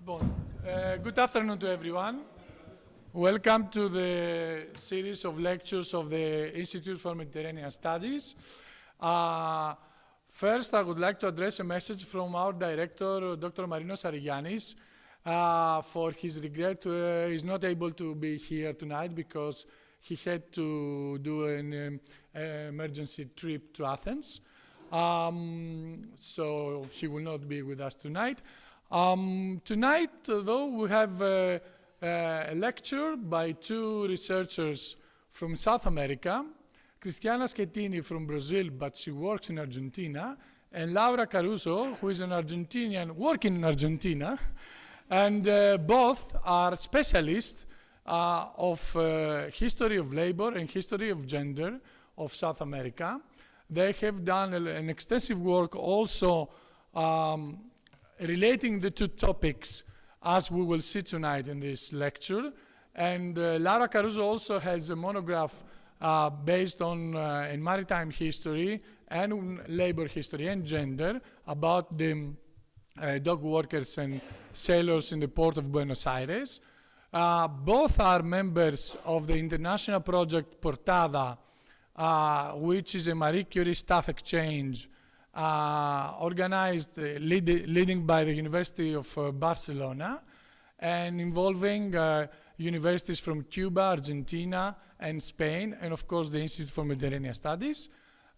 Good afternoon to everyone. Welcome to the series of lectures of the Institute for Mediterranean Studies. First, I would like to address a message from our director, Dr. Marinos Arigiannis, for his regret. He's not able to be here tonight because he had to do an emergency trip to Athens. So he will not be with us tonight. Tonight, though, we have a lecture by two researchers from South America, Cristiana Schettini from Brazil, but she works in Argentina, and Laura Caruso, who is an Argentinian working in Argentina, and both are specialists of history of labor and history of gender of South America. They have done an extensive work also relating the two topics as we will see tonight in this lecture. And Laura Caruso also has a monograph based on in maritime history and labor history and gender about the dock workers and sailors in the port of Buenos Aires. Both are members of the international project Portada, which is a Marie Curie staff exchange organized, leading by the University of Barcelona and involving universities from Cuba, Argentina, and Spain, and of course the Institute for Mediterranean Studies.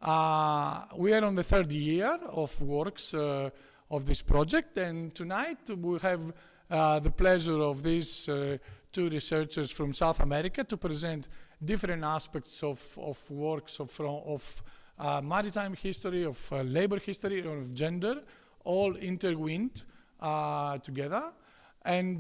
We are on the third year of works of this project, and tonight we have the pleasure of these two researchers from South America to present different aspects of works of maritime history, of labor history, and of gender, all intertwined together. And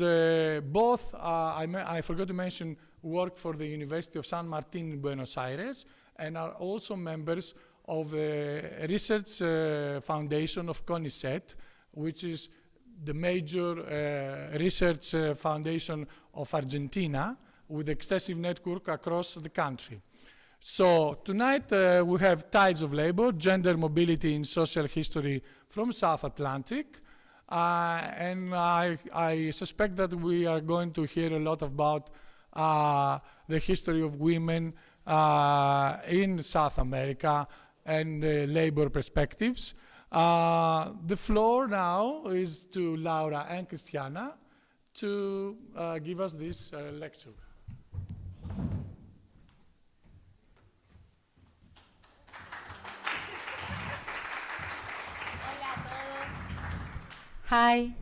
both, I forgot to mention, work for the University of San Martin in Buenos Aires, and are also members of the research foundation of CONICET, which is the major research foundation of Argentina, with extensive network across the country. So tonight we have Tides of Labor, Gender Mobility in Social History from South Atlantic. And I suspect that we are going to hear a lot about the history of women in South America and the labor perspectives. The floor now is to Laura and Cristiana to give us this lecture. Hi.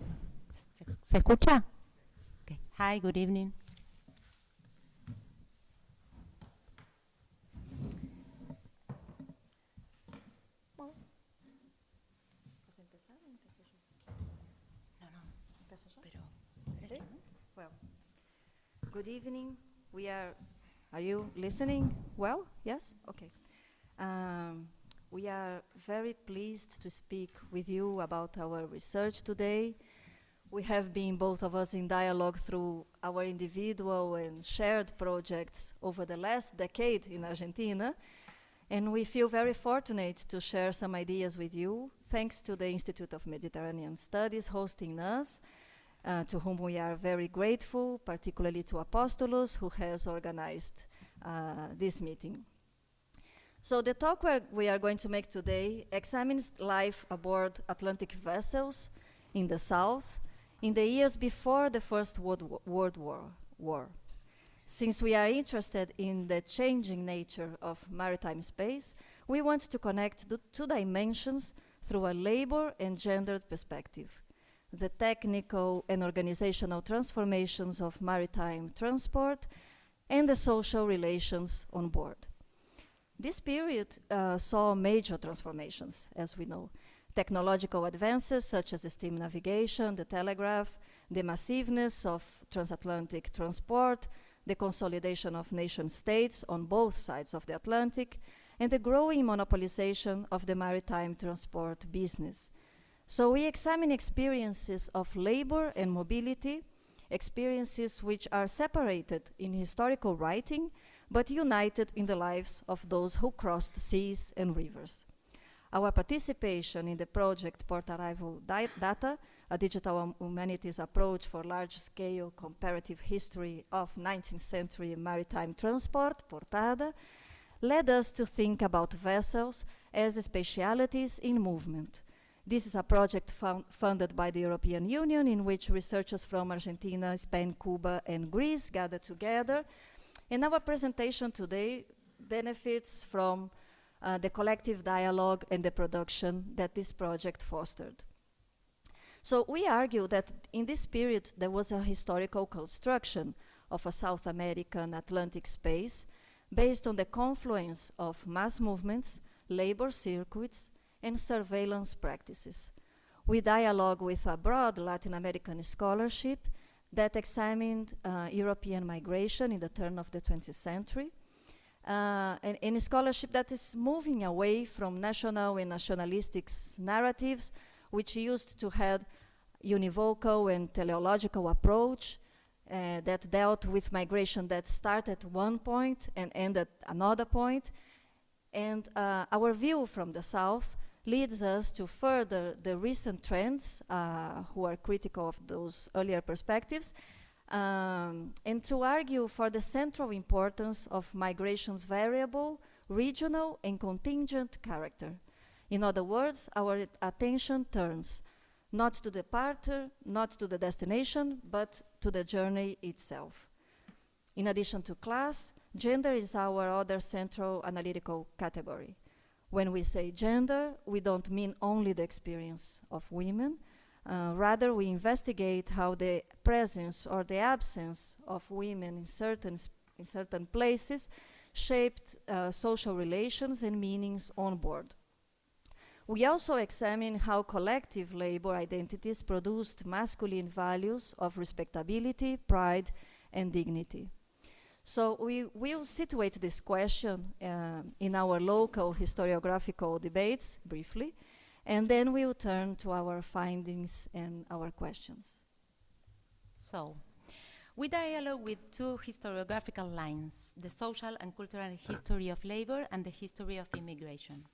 ¿Se escucha? Okay. Hi, good evening. Well, good evening. Are you listening well? Yes? Okay. We are very pleased to speak with you about our research today. We have been, both of us, in dialogue through our individual and shared projects over the last decade in Argentina, and we feel very fortunate to share some ideas with you, thanks to the Institute of Mediterranean Studies hosting us, to whom we are very grateful, particularly to Apostolos, who has organized this meeting. So the talk we are going to make today examines life aboard Atlantic vessels in the South in the years before the First World War. Since we are interested in the changing nature of maritime space, we want to connect the two dimensions through a labor and gendered perspective: the technical and organizational transformations of maritime transport and the social relations on board. This period saw major transformations, as we know. Technological advances such as the steam navigation, the telegraph, the massiveness of transatlantic transport, the consolidation of nation states on both sides of the Atlantic, and the growing monopolization of the maritime transport business. So we examine experiences of labor and mobility, experiences which are separated in historical writing, but united in the lives of those who crossed seas and rivers. Our participation in the project Port Arrival Data a digital humanities approach for large-scale comparative history of 19th century maritime transport, portada, led us to think about vessels as specialities in movement. This is a project funded by the European Union, in which researchers from Argentina, Spain, Cuba, and Greece gathered together. And our presentation today benefits from the collective dialogue and the production that this project fostered. So we argue that in this period there was a historical construction of a South American Atlantic space based on the confluence of mass movements, labor circuits, and surveillance practices. We dialogue with a broad Latin American scholarship that examined European migration in the turn of the 20th century, and a scholarship that is moving away from national and nationalistic narratives, which used to have univocal and teleological approach that dealt with migration that started at one point and ended another point. And our view from the South leads us to further the recent trends who are critical of those earlier perspectives, and to argue for the central importance of migration's variable, regional, and contingent character. In other words, our attention turns not to the departure, not to the destination, but to the journey itself. In addition to class, gender is our other central analytical category. When we say gender, we don't mean only the experience of women. Rather, we investigate how the presence or the absence of women in certain places shaped social relations and meanings on board. We also examine how collective labor identities produced masculine values of respectability, pride, and dignity. So we will situate this question in our local historiographical debates briefly, and then we will turn to our findings and our questions. So, we dialogue with two historiographical lines, the social and cultural history of labor and the history of immigration.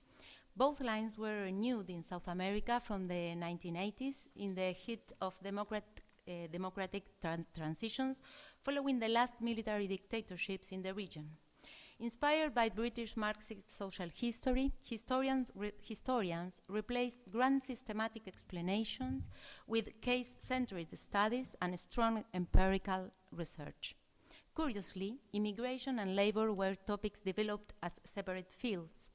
Both lines were renewed in South America from the 1980s in the heat of democratic transitions following the last military dictatorships in the region. Inspired by British Marxist social history, historians replaced grand systematic explanations with case-centered studies and strong empirical research. Curiously, immigration and labor were topics developed as separate fields,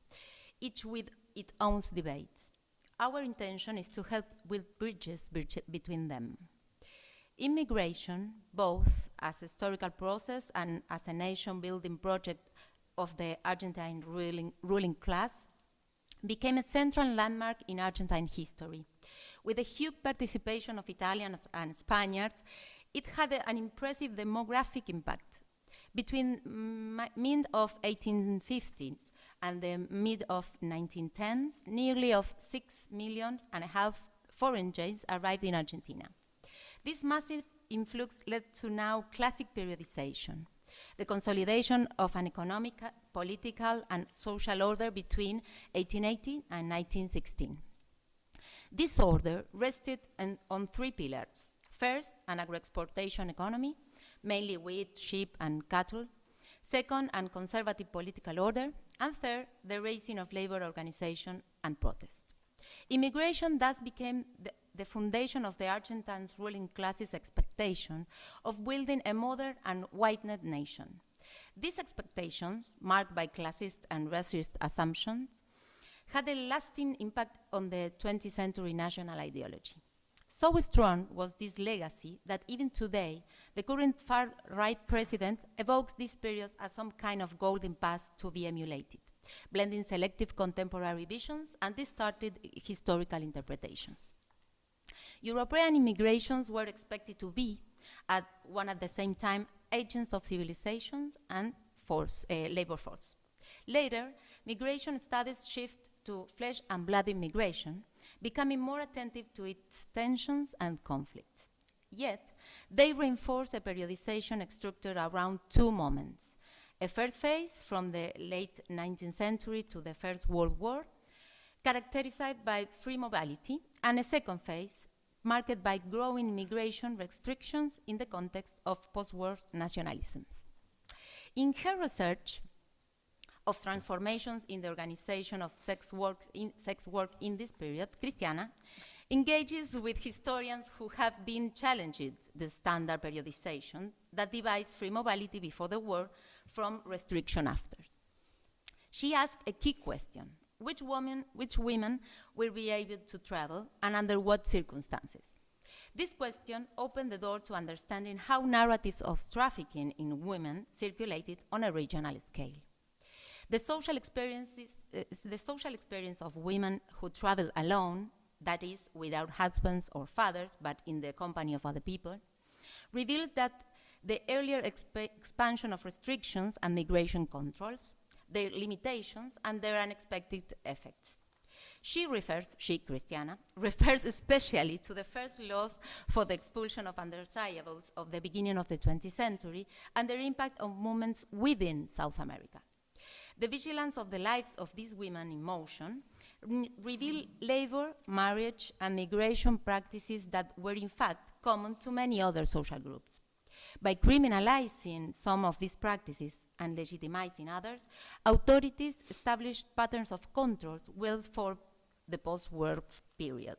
each with its own debates. Our intention is to help build bridges between them. Immigration, both as a historical process and as a nation-building project of the Argentine ruling class, became a central landmark in Argentine history. With the huge participation of Italians and Spaniards, it had an impressive demographic impact. Between mid of 1850s and the mid of 1910s, nearly of 6.5 million foreigners arrived in Argentina. This massive influx led to now classic periodization, the consolidation of an economic, political, and social order between 1880 and 1916. This order rested on three pillars. First, an agro-exportation economy, mainly wheat, sheep, and cattle. Second, an conservative political order. And third, the raising of labor organization and protest. Immigration thus became the foundation of the Argentine ruling class's expectation of building a modern and white-knit nation. These expectations, marked by classist and racist assumptions, had a lasting impact on the 20th century national ideology. So strong was this legacy that even today, the current far-right president evokes this period as some kind of golden past to be emulated, blending selective contemporary visions and distorted historical interpretations. European immigrations were expected to be, at the same time, agents of civilizations and labor force. Later, migration studies shift to flesh and blood immigration, becoming more attentive to its tensions and conflicts. Yet, they reinforce a periodization structured around two moments. A first phase from the late 19th century to the First World War, characterized by free mobility, and a second phase, marked by growing immigration restrictions in the context of post-war nationalisms. In her research of transformations in the organization of sex work in this period, Cristiana engages with historians who have been challenging the standard periodization that divides free mobility before the war from restriction after. She asked a key question: which women will be able to travel and under what circumstances? This question opened the door to understanding how narratives of trafficking in women circulated on a regional scale. The social experience of women who travel alone, that is, without husbands or fathers, but in the company of other people, reveals that the earlier expansion of restrictions and migration controls, their limitations, and their unexpected effects. Cristiana, refers especially to the first laws for the expulsion of undesirables of the beginning of the 20th century and their impact on movements within South America. The vigilance of the lives of these women in motion reveal labor, marriage, and migration practices that were in fact common to many other social groups. By criminalizing some of these practices and legitimizing others, authorities established patterns of control well for the post-war period.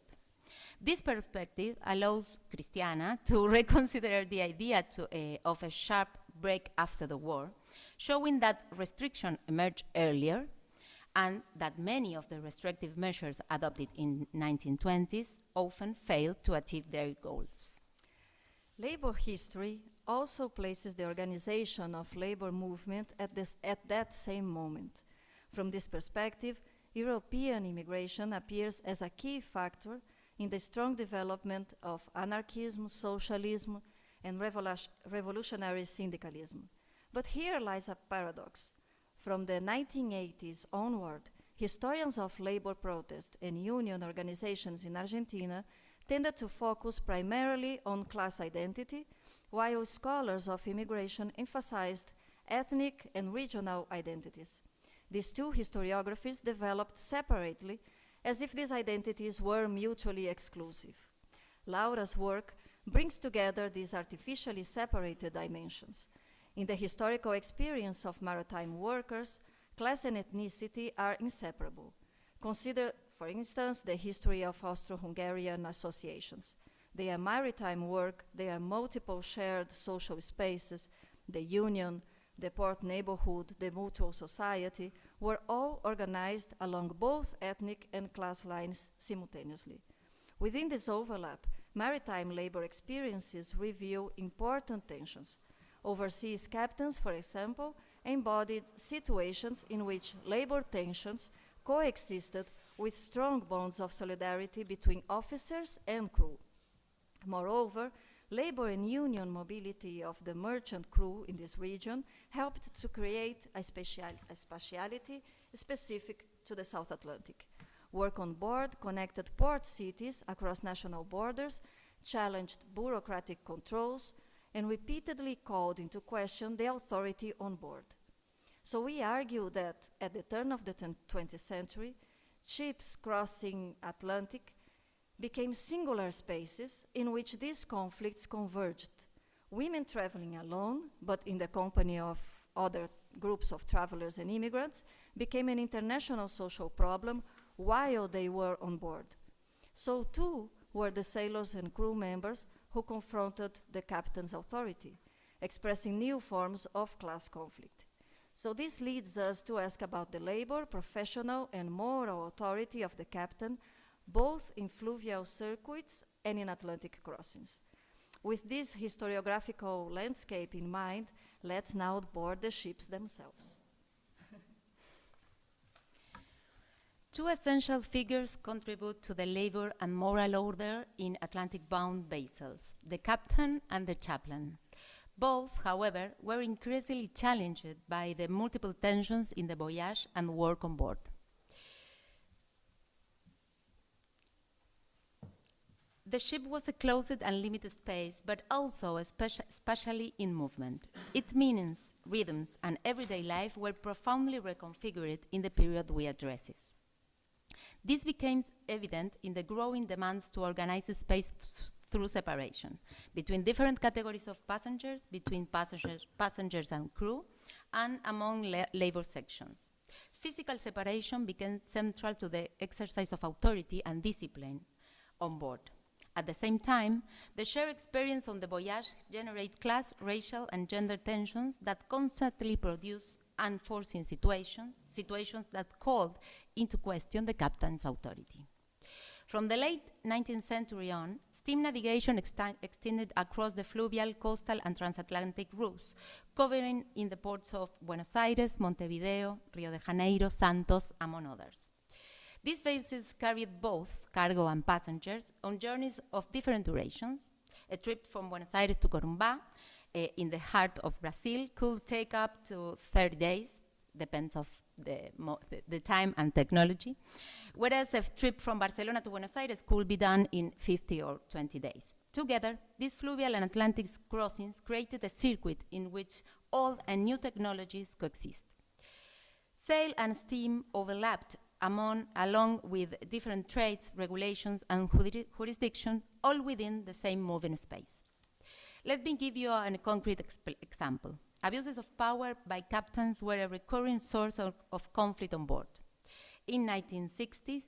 This perspective allows Cristiana to reconsider the idea of a sharp break after the war, showing that restriction emerged earlier and that many of the restrictive measures adopted in 1920s often failed to achieve their goals. Labor history also places the organization of labor movement at that same moment. From this perspective, European immigration appears as a key factor in the strong development of anarchism, socialism, and revolutionary syndicalism. But here lies a paradox. From the 1980s onward, historians of labor protest and union organizations in Argentina tended to focus primarily on class identity, while scholars of immigration emphasized ethnic and regional identities. These two historiographies developed separately, as if these identities were mutually exclusive. Laura's work brings together these artificially separated dimensions. In the historical experience of maritime workers, class and ethnicity are inseparable. Consider, for instance, the history of Austro-Hungarian associations. They are maritime work, they are multiple shared social spaces, the union, the port neighborhood, the mutual society, were all organized along both ethnic and class lines simultaneously. Within this overlap, maritime labor experiences reveal important tensions. Overseas captains, for example, embodied situations in which labor tensions coexisted with strong bonds of solidarity between officers and crew. Moreover, labor and union mobility of the merchant crew in this region helped to create a speciality specific to the South Atlantic. Work on board connected port cities across national borders, challenged bureaucratic controls, and repeatedly called into question the authority on board. So we argue that at the turn of the 20th century, ships crossing Atlantic became singular spaces in which these conflicts converged. Women traveling alone, but in the company of other groups of travelers and immigrants, became an international social problem while they were on board. So too were the sailors and crew members who confronted the captain's authority, expressing new forms of class conflict. So this leads us to ask about the labor, professional, and moral authority of the captain, both in fluvial circuits and in Atlantic crossings. With this historiographical landscape in mind, let's now board the ships themselves. Two essential figures contribute to the labor and moral order in Atlantic-bound vessels, the captain and the chaplain. Both, however, were increasingly challenged by the multiple tensions in the voyage and work on board. The ship was a closed and limited space, but also especially in movement. Its meanings, rhythms, and everyday life were profoundly reconfigured in the period we address. This became evident in the growing demands to organize space through separation between different categories of passengers, between passengers and crew, and among labor sections. Physical separation became central to the exercise of authority and discipline on board. At the same time, the shared experience on the voyage generate class, racial, and gender tensions that constantly produce unforeseen situations that called into question the captain's authority. From the late 19th century on, steam navigation extended across the fluvial, coastal, and transatlantic routes, covering in the ports of Buenos Aires, Montevideo, Rio de Janeiro, Santos, among others. These vessels carried both cargo and passengers on journeys of different durations. A trip from Buenos Aires to Corumbá, in the heart of Brazil, could take up to 30 days, depends of the time and technology, whereas a trip from Barcelona to Buenos Aires could be done in 50 or 20 days. Together, these fluvial and Atlantic crossings created a circuit in which old and new technologies coexist. Sail and steam overlapped along with different trades, regulations, and jurisdictions, all within the same moving space. Let me give you a concrete example. Abuses of power by captains were a recurring source of conflict on board. In 1916,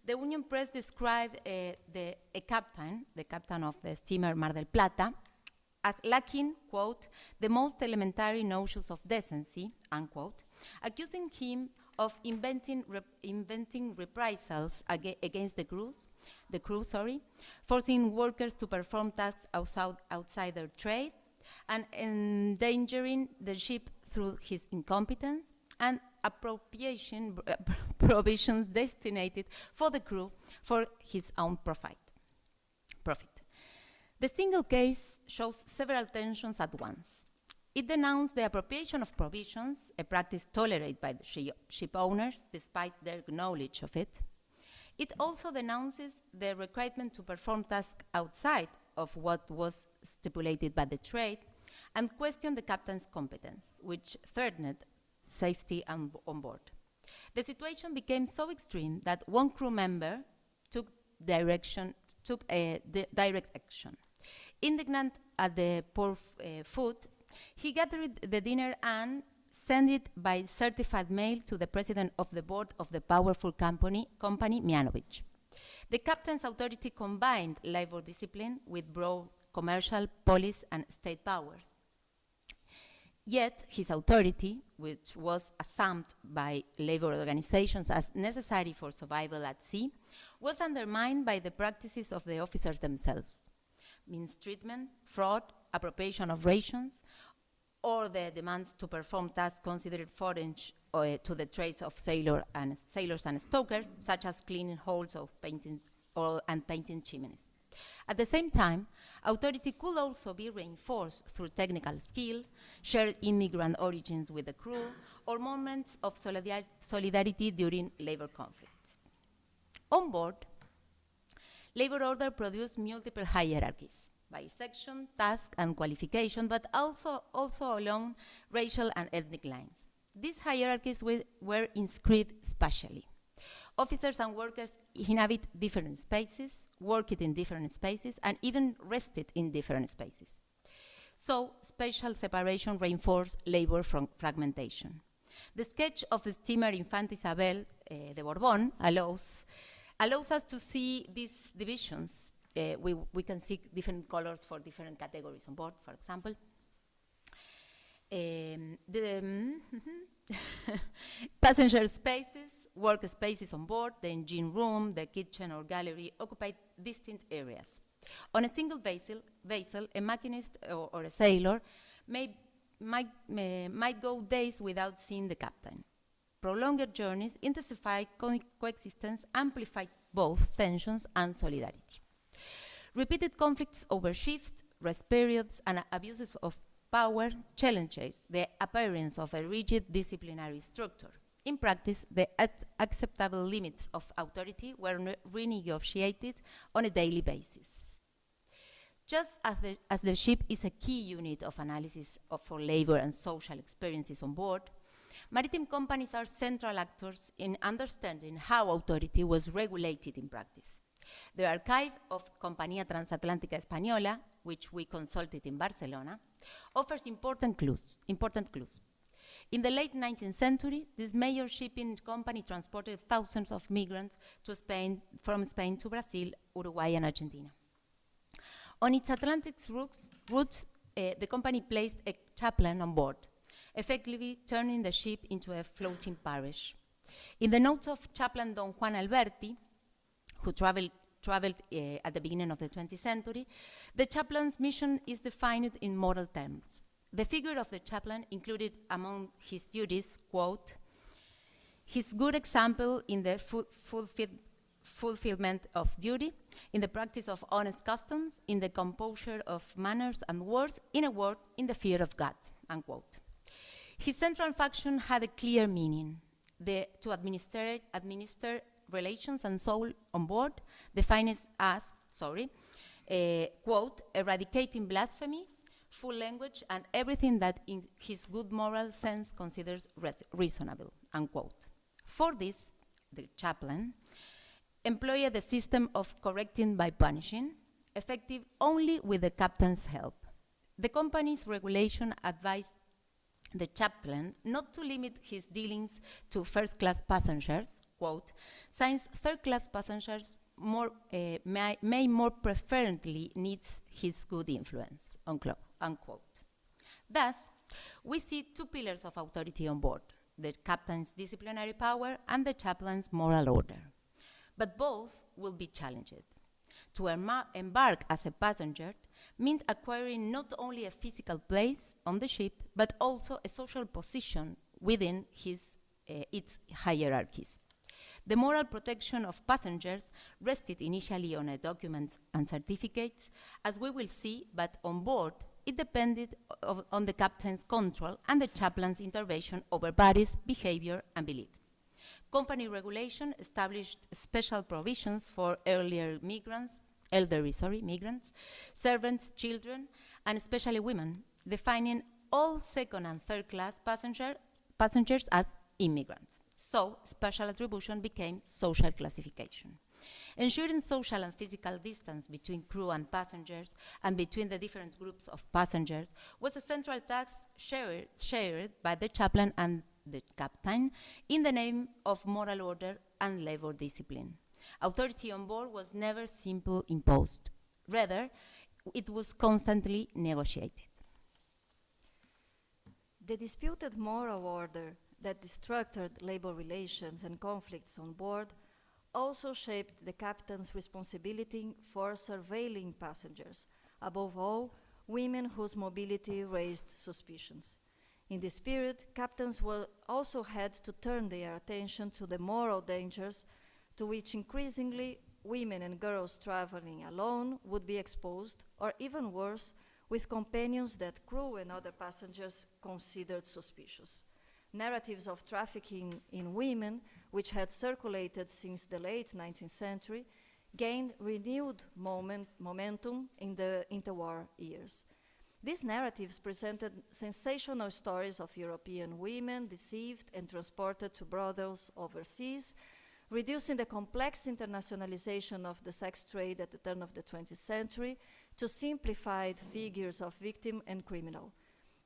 the Union Press described the captain of the steamer Mar del Plata, as lacking, quote, the most elementary notions of decency, unquote, accusing him of inventing reprisals against the crew, forcing workers to perform tasks outside their trade, and endangering the ship through his incompetence, and appropriation provisions destined for the crew for his own profit. The single case shows several tensions at once. It denounced the appropriation of provisions, a practice tolerated by the ship owners despite their knowledge of it. It also denounces the requirement to perform tasks outside of what was stipulated by the trade, and questioned the captain's competence, which threatened safety on board. The situation became so extreme that one crew member took direct action. Indignant at the poor food, he gathered the dinner and sent it by certified mail to the president of the board of the powerful company Mianovic. The captain's authority combined labor discipline with broad commercial, police, and state powers. Yet his authority, which was assumed by labor organizations as necessary for survival at sea, was undermined by the practices of the officers themselves. Mistreatment, fraud, appropriation of rations, or the demands to perform tasks considered foreign to the trades of sailors and stokers, such as cleaning hulls or painting chimneys. At the same time, authority could also be reinforced through technical skill, shared immigrant origins with the crew, or moments of solidarity during labor conflicts. On board, labor order produced multiple hierarchies by section, task, and qualification, but also along racial and ethnic lines. These hierarchies were inscribed spatially. Officers and workers inhabit different spaces, worked in different spaces, and even rested in different spaces. So, spatial separation reinforced labor fragmentation. The sketch of the steamer Infanta Isabel de Borbón allows us to see these divisions. We can see different colors for different categories on board, for example. Passenger spaces, work spaces on board, the engine room, the kitchen or gallery occupied distinct areas. On a single vessel, a machinist or a sailor might go days without seeing the captain. Prolonged journeys intensified coexistence, amplified both tensions and solidarity. Repeated conflicts over shift, rest periods, and abuses of power challenges the appearance of a rigid disciplinary structure. In practice, the acceptable limits of authority were renegotiated on a daily basis. Just as the ship is a key unit of analysis for labor and social experiences on board, Maritime companies are central actors in understanding how authority was regulated in practice. The archive of Compañía Transatlántica Española, which we consulted in Barcelona, offers important clues. In the late 19th century, this major shipping company transported thousands of migrants to Spain, from Spain to Brazil, Uruguay, and Argentina. On its Atlantic routes, the company placed a chaplain on board, effectively turning the ship into a floating parish. In the notes of chaplain Don Juan Alberti, who traveled at the beginning of the 20th century, the chaplain's mission is defined in moral terms. The figure of the chaplain included among his duties, quote, his good example in the fulfillment of duty, in the practice of honest customs, in the composure of manners and words, in a word, in the fear of God, unquote. His central function had a clear meaning, to administer relations and soul on board, defined as, quote, eradicating blasphemy, full language, and everything that in his good moral sense considers reasonable, unquote. For this, the chaplain employed the system of correcting by punishing, effective only with the captain's help. The company's regulation advised the chaplain not to limit his dealings to first-class passengers, quote, since third-class passengers may more preferentially needs his good influence, unquote. Thus, we see two pillars of authority on board, the captain's disciplinary power and the chaplain's moral order. But both will be challenged. To embark as a passenger meant acquiring not only a physical place on the ship, but also a social position within its hierarchies. The moral protection of passengers rested initially on documents and certificates, as we will see, but on board it depended on the captain's control and the chaplain's intervention over bodies, behavior, and beliefs. Company regulation established special provisions for elderly migrants, servants, children, and especially women, defining all second and third class passengers as immigrants. So, special attribution became social classification. Ensuring social and physical distance between crew and passengers and between the different groups of passengers was a central task shared by the chaplain and the captain in the name of moral order and labor discipline. Authority on board was never simply imposed. Rather, it was constantly negotiated. The disputed moral order that structured labor relations and conflicts on board also shaped the captain's responsibility for surveilling passengers, above all, women whose mobility raised suspicions. In this period, captains also had to turn their attention to the moral dangers to which increasingly women and girls traveling alone would be exposed, or even worse, with companions that crew and other passengers considered suspicious. Narratives of trafficking in women, which had circulated since the late 19th century, gained renewed momentum in the interwar years. These narratives presented sensational stories of European women deceived and transported to brothels overseas, reducing the complex internationalization of the sex trade at the turn of the 20th century to simplified figures of victim and criminal.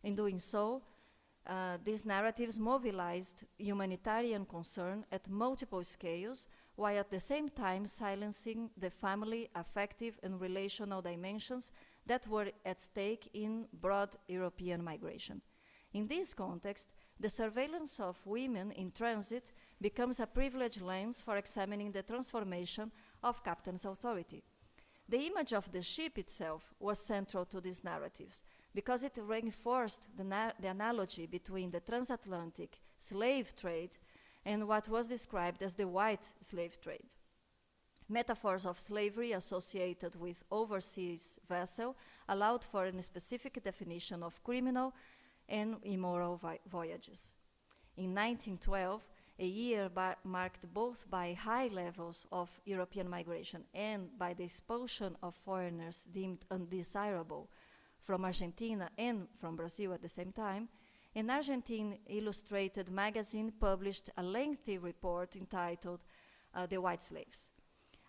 In doing so, these narratives mobilized humanitarian concern at multiple scales, while at the same time silencing the family, affective, and relational dimensions that were at stake in broad European migration. In this context, the surveillance of women in transit becomes a privileged lens for examining the transformation of captain's authority. The image of the ship itself was central to these narratives, because it reinforced the analogy between the transatlantic slave trade and what was described as the white slave trade. Metaphors of slavery associated with overseas vessel allowed for a specific definition of criminal and immoral voyages. In 1912, a year marked both by high levels of European migration and by the expulsion of foreigners deemed undesirable from Argentina and from Brazil at the same time, an Argentine illustrated magazine published a lengthy report entitled The White Slaves.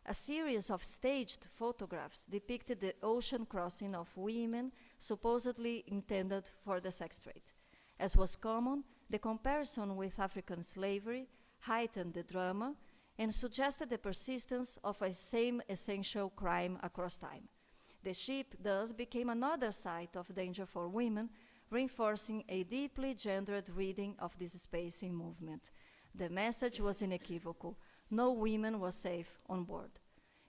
A series of staged photographs depicted the ocean crossing of women supposedly intended for the sex trade. As was common, the comparison with African slavery heightened the drama and suggested the persistence of a same essential crime across time. The ship thus became another site of danger for women, reinforcing a deeply gendered reading of this space in movement. The message was unequivocal. No women were safe on board.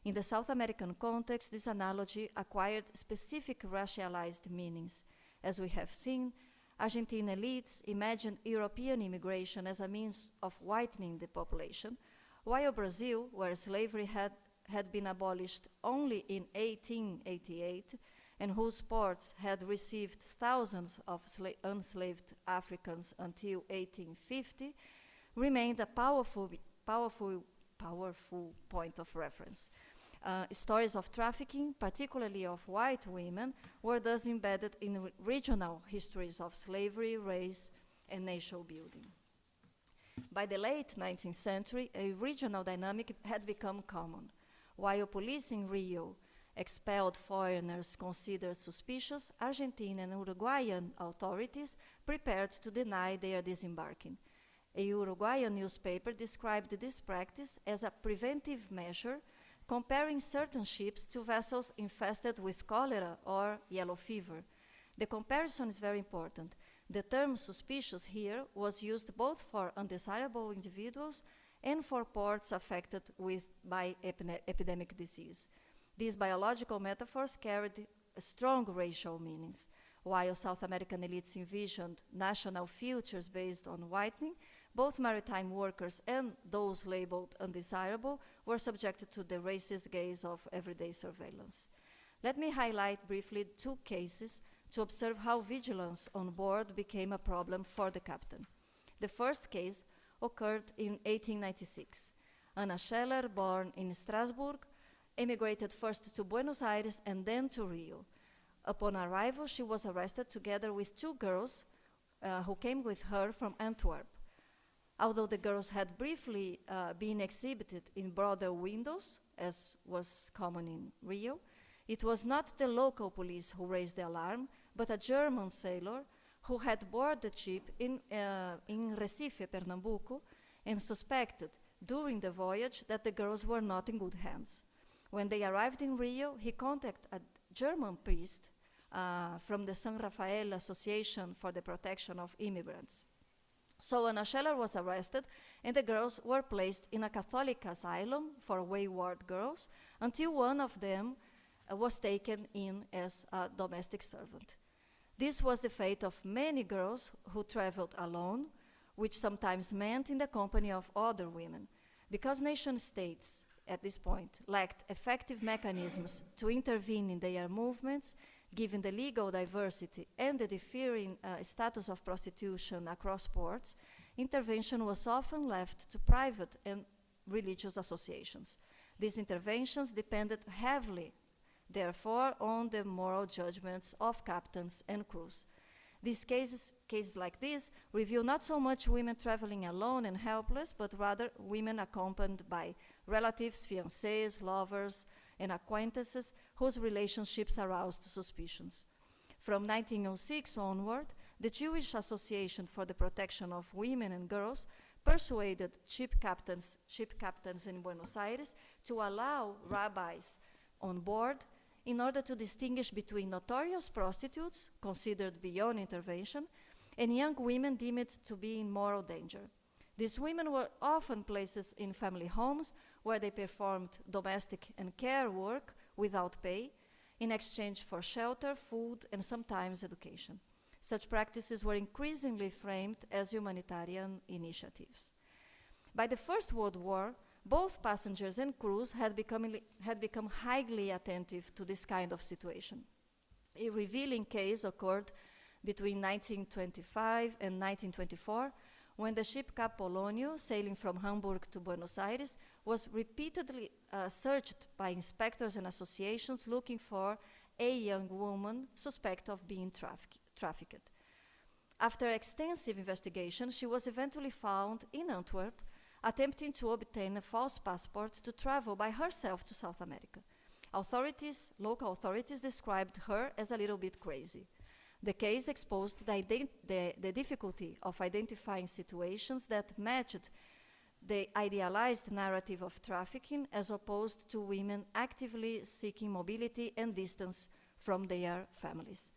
In the South American context, this analogy acquired specific racialized meanings. As we have seen, Argentine elites imagined European immigration as a means of whitening the population, while Brazil, where slavery had been abolished only in 1888, and whose ports had received thousands of enslaved Africans until 1850, remained a powerful point of reference. Stories of trafficking, particularly of white women, were thus embedded in regional histories of slavery, race, and nation building. By the late 19th century, a regional dynamic had become common. While police in Rio expelled foreigners considered suspicious, Argentine and Uruguayan authorities prepared to deny their disembarking. A Uruguayan newspaper described this practice as a preventive measure, comparing certain ships to vessels infested with cholera or yellow fever. The comparison is very important. The term suspicious here was used both for undesirable individuals and for ports affected by epidemic disease. These biological metaphors carried strong racial meanings. While South American elites envisioned national futures based on whitening, both maritime workers and those labeled undesirable were subjected to the racist gaze of everyday surveillance. Let me highlight briefly two cases to observe how vigilance on board became a problem for the captain. The first case occurred in 1896. Anna Scheller, born in Strasbourg, emigrated first to Buenos Aires and then to Rio. Upon arrival, she was arrested together with two girls who came with her from Antwerp. Although the girls had briefly been exhibited in broader windows, as was common in Rio, it was not the local police who raised the alarm, but a German sailor who had boarded the ship in Recife, Pernambuco, and suspected during the voyage that the girls were not in good hands. When they arrived in Rio, he contacted a German priest from the San Rafael Association for the Protection of Immigrants. So Anna Scheller was arrested, and the girls were placed in a Catholic asylum for wayward girls until one of them was taken in as a domestic servant. This was the fate of many girls who traveled alone, which sometimes meant in the company of other women. Because nation-states at this point lacked effective mechanisms to intervene in their movements, given the legal diversity and the differing status of prostitution across ports, intervention was often left to private and religious associations. These interventions depended heavily, therefore, on the moral judgments of captains and crews. These cases like this reveal not so much women traveling alone and helpless, but rather women accompanied by relatives, fiancés, lovers, and acquaintances whose relationships aroused suspicions. From 1906 onward, the Jewish Association for the Protection of Women and Girls persuaded ship captains in Buenos Aires to allow rabbis on board in order to distinguish between notorious prostitutes, considered beyond intervention, and young women deemed to be in moral danger. These women were often placed in family homes where they performed domestic and care work without pay in exchange for shelter, food, and sometimes education. Such practices were increasingly framed as humanitarian initiatives. By the First World War, both passengers and crews had become highly attentive to this kind of situation. A revealing case occurred between 1925 and 1924, when the ship Cap Polonio, sailing from Hamburg to Buenos Aires, was repeatedly searched by inspectors and associations looking for a young woman suspected of being trafficked. After extensive investigation, she was eventually found in Antwerp, attempting to obtain a false passport to travel by herself to South America. Local authorities described her as a little bit crazy. The case exposed the difficulty of identifying situations that matched the idealized narrative of trafficking as opposed to women actively seeking mobility and distance from their families.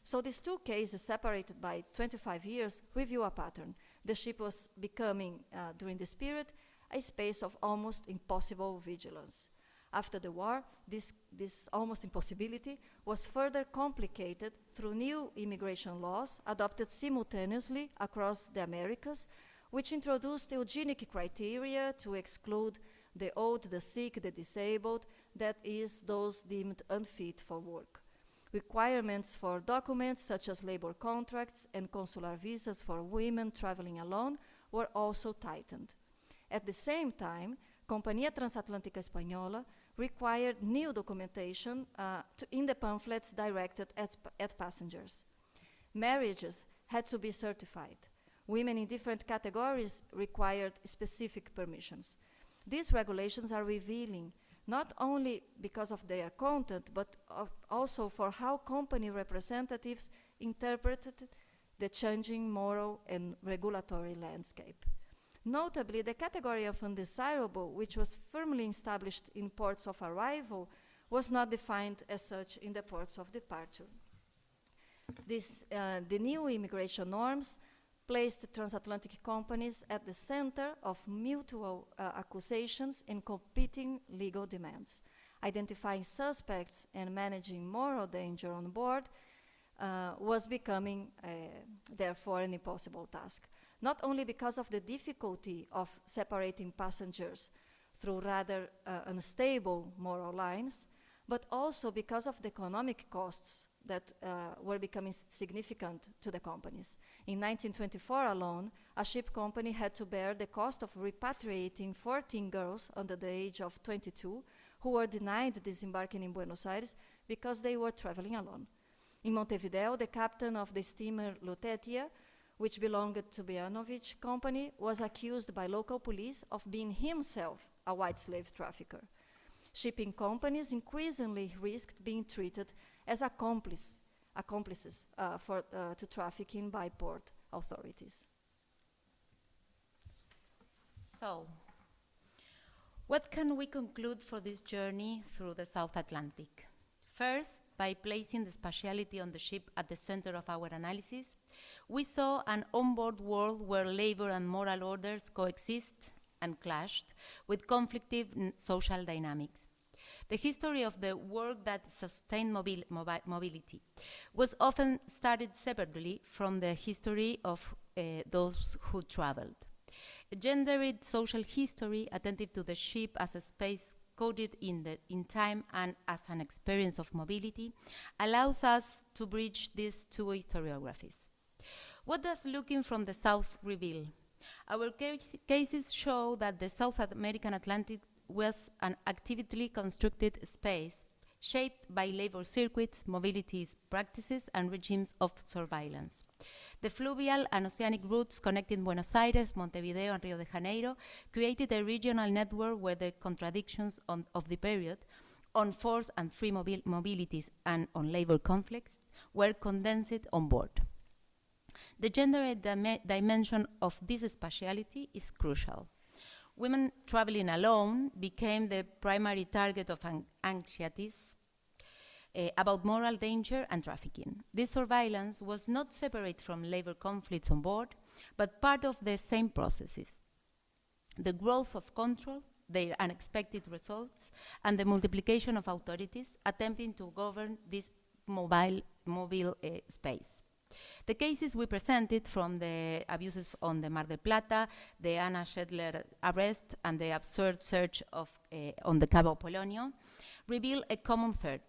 So these two cases, separated by 25 years, reveal a pattern. The ship was becoming, during this period, a space of almost impossible vigilance. After the war, this almost impossibility was further complicated through new immigration laws adopted simultaneously across the Americas, which introduced eugenic criteria to exclude the old, the sick, the disabled, that is, those deemed unfit for work. Requirements for documents such as labor contracts and consular visas for women traveling alone were also tightened. At the same time, Companhia Transatlântica Espanhola required new documentation in the pamphlets directed at passengers. Marriages had to be certified. Women in different categories required specific permissions. These regulations are revealing not only because of their content, but also for how company representatives interpreted the changing moral and regulatory landscape. Notably, the category of undesirable, which was firmly established in ports of arrival, was not defined as such in the ports of departure. The new immigration norms placed transatlantic companies at the center of mutual accusations and competing legal demands. Identifying suspects and managing moral danger on board was becoming, therefore, an impossible task. Not only because of the difficulty of separating passengers through rather unstable moral lines, but also because of the economic costs that were becoming significant to the companies. In 1924 alone, a ship company had to bear the cost of repatriating 14 girls under the age of 22 who were denied disembarking in Buenos Aires because they were traveling alone. In Montevideo, the captain of the steamer Lutetia, which belonged to Beanovich Company, was accused by local police of being himself a white slave trafficker. Shipping companies increasingly risked being treated as accomplices to trafficking by port authorities. So, what can we conclude for this journey through the South Atlantic? First, by placing the spatiality on the ship at the center of our analysis, we saw an onboard world where labor and moral orders coexist and clashed with conflicting social dynamics. The history of the work that sustained mobility was often studied separately from the history of those who traveled. A gendered social history attentive to the ship as a space coded in time and as an experience of mobility allows us to bridge these two historiographies. What does looking from the South reveal? Our cases show that the South American Atlantic was an actively constructed space shaped by labor circuits, mobility practices, and regimes of surveillance. The fluvial and oceanic routes connecting Buenos Aires, Montevideo, and Rio de Janeiro created a regional network where the contradictions of the period on force and free mobilities and on labor conflicts were condensed on board. The gender dimension of this spatiality is crucial. Women traveling alone became the primary target of anxieties about moral danger and trafficking. This surveillance was not separate from labor conflicts on board, but part of the same processes. The growth of control, their unexpected results, and the multiplication of authorities attempting to govern this mobile space. The cases we presented, from the abuses on the Mar del Plata, the Anna Schedler arrest, and the absurd search on the Cabo Polonio, reveal a common threat.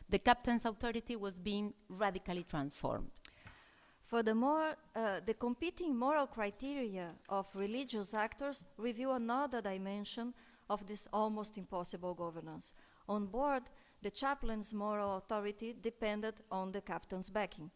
The captain's authority was being radically transformed. Furthermore, the competing moral criteria of religious actors reveal another dimension of this almost impossible governance. On board, the chaplain's moral authority depended on the captain's backing.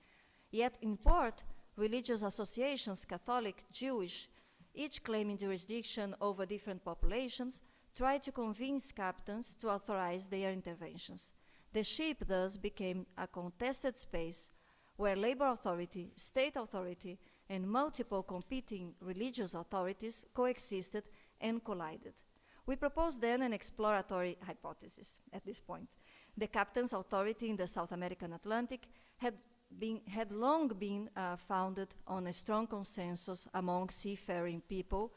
Yet in port, religious associations, Catholic, Jewish, each claiming jurisdiction over different populations, tried to convince captains to authorize their interventions. The ship thus became a contested space where labor authority, state authority, and multiple competing religious authorities coexisted and collided. We proposed then an exploratory hypothesis at this point. The captain's authority in the South American Atlantic had long been founded on a strong consensus among seafaring people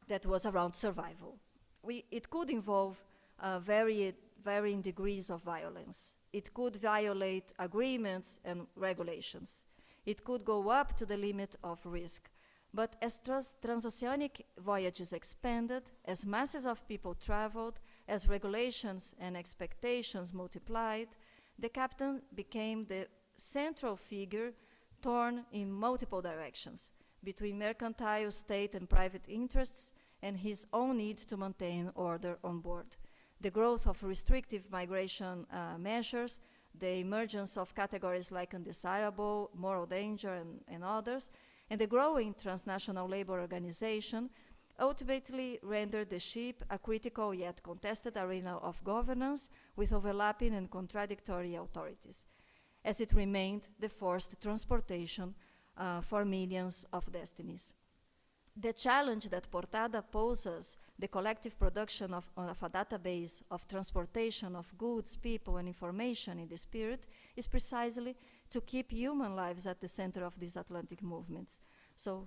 that was around survival. It could involve varying degrees of violence. It could violate agreements and regulations. It could go up to the limit of risk. But as transoceanic voyages expanded, as masses of people traveled, as regulations and expectations multiplied, the captain became the central figure torn in multiple directions between mercantile, state, and private interests and his own need to maintain order on board. The growth of restrictive migration measures, the emergence of categories like undesirable, moral danger, and others, and the growing transnational labor organization ultimately rendered the ship a critical yet contested arena of governance with overlapping and contradictory authorities, as it remained the forced transportation for millions of destinies. The challenge that Portada poses, the collective production of a database of transportation of goods, people, and information in the spirit, is precisely to keep human lives at the center of these Atlantic movements. So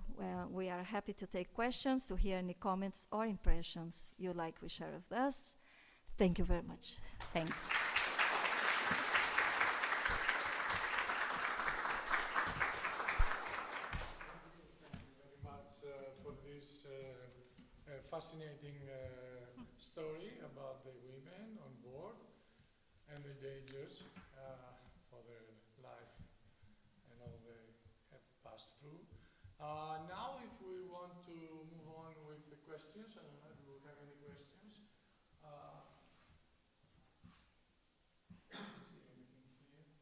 we are happy to take questions, to hear any comments or impressions you'd like to share with us. Thank you very much. Thanks. Fascinating story about the women on board and the dangers for their life and all they have passed through. Now, if we want to move on with the questions, I don't know if we have any questions. See anything here?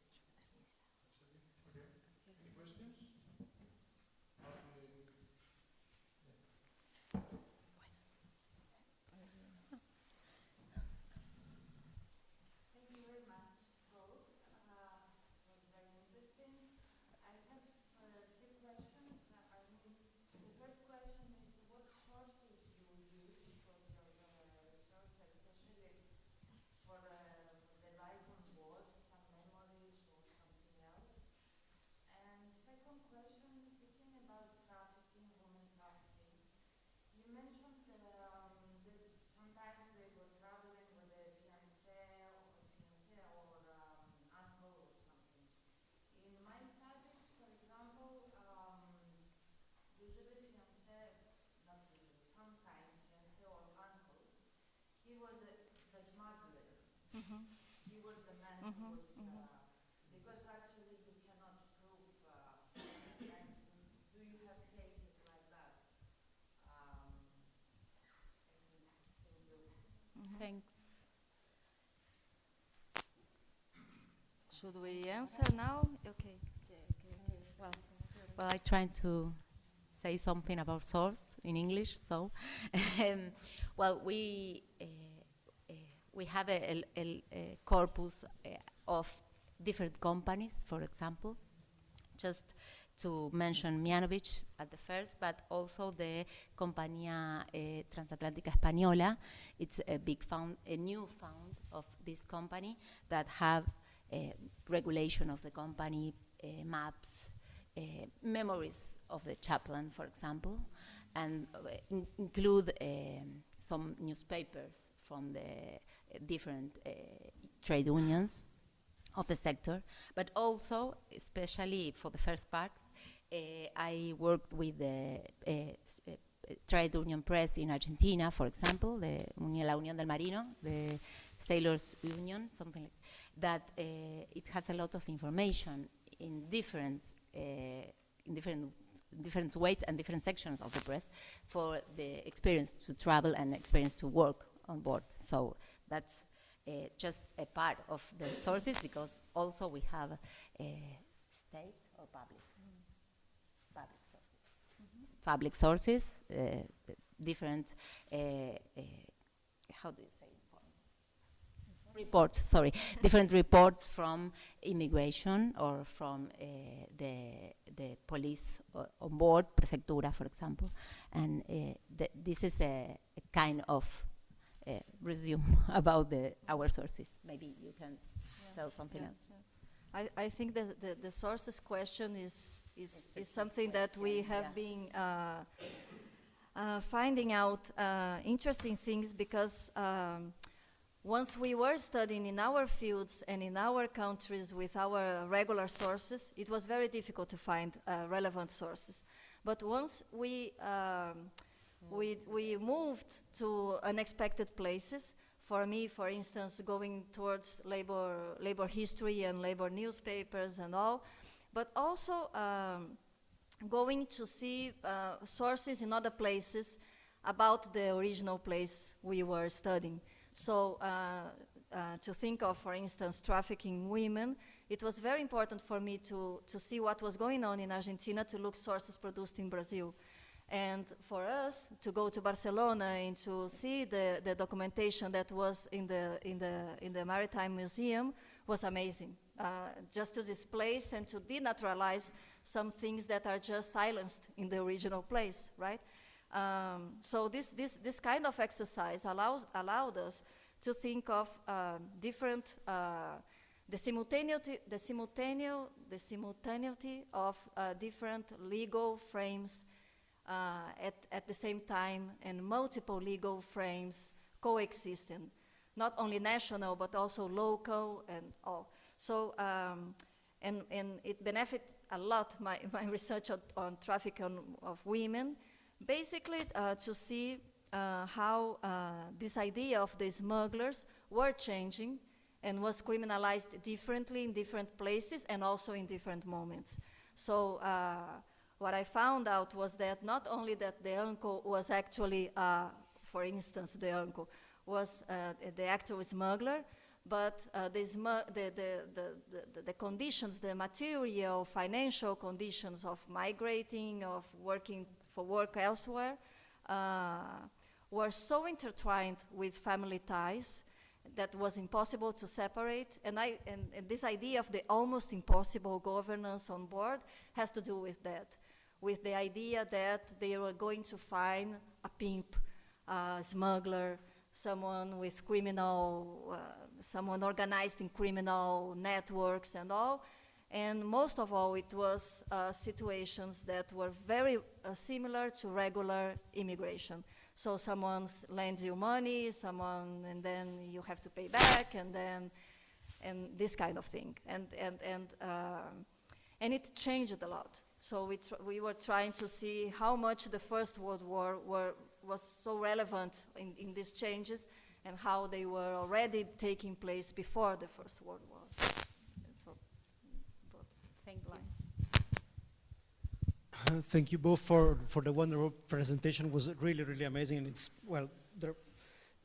Okay. Any questions? He was the man who was, because actually you cannot prove, and do you have cases like that? Thanks. Should we answer now? Okay. Well, I tried to say something about source in English, so well, we have a corpus of different companies, for example, just to mention Mianovich at the first, but also the Compañía Transatlántica Española. It's a new found of this company that have regulation of the company, maps, memories of the chaplain, for example, and include some newspapers from the different trade unions of the sector, but also, especially for the first part, I worked with the trade union press in Argentina, for example, La Unión del Marino, the sailors union, something like that. It has a lot of information in different ways and different sections of the press for the experience to travel and experience to work on board. So that's just a part of the sources, because also we have state or public. public sources, different, how do you say? Reports, sorry, different reports from immigration or from the police on board, prefectura, for example. And this is a kind of resume about our sources. Maybe you can tell something else. Yeah. I think the sources question is something that we have been finding out interesting things, because once we were studying in our fields and in our countries with our regular sources, it was very difficult to find relevant sources. But once we moved to unexpected places, for me, for instance, going towards labor history and labor newspapers and all, but also going to see sources in other places about the original place we were studying. So to think of, for instance, trafficking women, it was very important for me to see what was going on in Argentina, to look sources produced in Brazil. And for us to go to Barcelona and to see the documentation that was in the Maritime Museum was amazing. Just to displace and to denaturalize some things that are just silenced in the original place, right? So this kind of exercise allowed us to think of different, the simultaneity of different legal frames at the same time, and multiple legal frames coexisting, not only national but also local and all. So and it benefit a lot my research on trafficking of women, basically to see how this idea of the smugglers were changing and was criminalized differently in different places and also in different moments. So what I found out was that not only that the uncle was actually, for instance, the uncle was the actual smuggler, but the conditions, the material, financial conditions of migrating, of working for work elsewhere, were so intertwined with family ties that was impossible to separate. And this idea of the almost impossible governance on board has to do with that, with the idea that they were going to find a pimp, a smuggler, someone with criminal, someone organized in criminal networks and all. And most of all, it was situations that were very similar to regular immigration. So someone lends you money, and then you have to pay back, and this kind of thing. And it changed a lot. So we were trying to see how much the First World War was so relevant in these changes, and how they were already taking place before the First World War. And so, thank you. Thank you both for the wonderful presentation. It was really, really amazing. And it's, well, there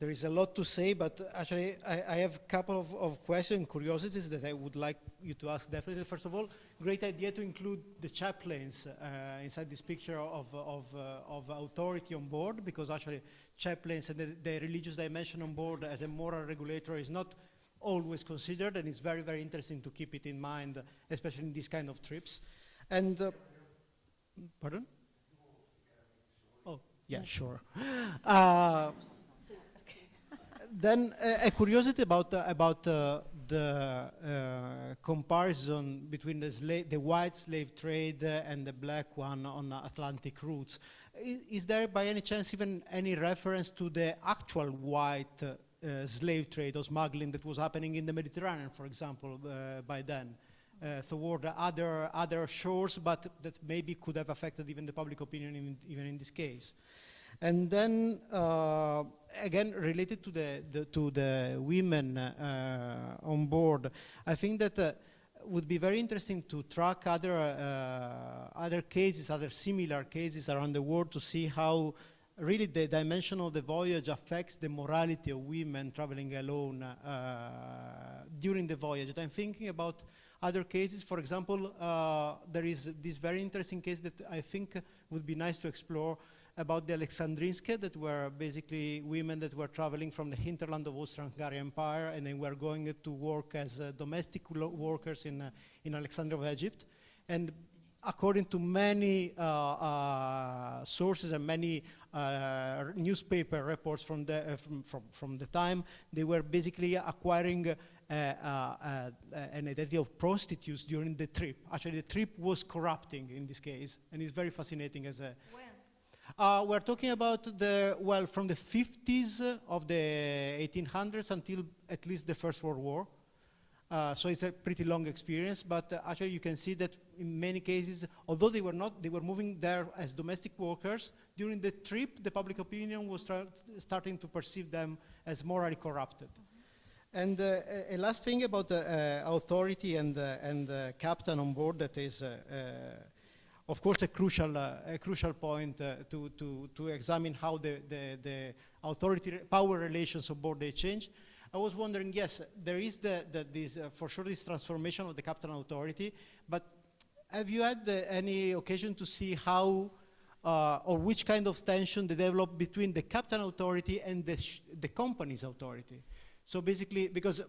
is a lot to say, but actually I have a couple of questions, curiosities that I would like you to ask definitely. First of all, great idea to include the chaplains inside this picture of authority on board, because actually chaplains and the religious dimension on board as a moral regulator is not always considered, and it's very, very interesting to keep it in mind, especially in these kind of trips. And pardon? Oh, yeah, sure. Then a curiosity about the comparison between the white slave trade and the black one on Atlantic routes. Is there by any chance even any reference to the actual white slave trade or smuggling that was happening in the Mediterranean, for example, by then? Toward other shores, but that maybe could have affected even the public opinion even in this case. And then again, related to the women on board, I think that would be very interesting to track other cases, other similar cases around the world, to see how really the dimension of the voyage affects the morality of women traveling alone during the voyage. And I'm thinking about other cases. For example, there is this very interesting case that I think would be nice to explore about the Alexandrinske, that were basically women that were traveling from the hinterland of Austro-Hungarian Empire, and they were going to work as domestic workers in Alexandria of Egypt. And according to many sources and many newspaper reports from the time, they were basically acquiring an identity of prostitutes during the trip. Actually, the trip was corrupting in this case, and it's very fascinating as a... When? We're talking about from the 50s of the 1800s until at least the First World War. So it's a pretty long experience, but actually you can see that in many cases, although they were moving there as domestic workers, during the trip, the public opinion was starting to perceive them as morally corrupted. And a last thing about authority and captain on board, that is, of course, a crucial point to examine how the authority power relations on board they change. I was wondering, yes, there is this for sure this transformation of the captain authority, but have you had any occasion to see how or which kind of tension they develop between the captain authority and the company's authority? So basically, because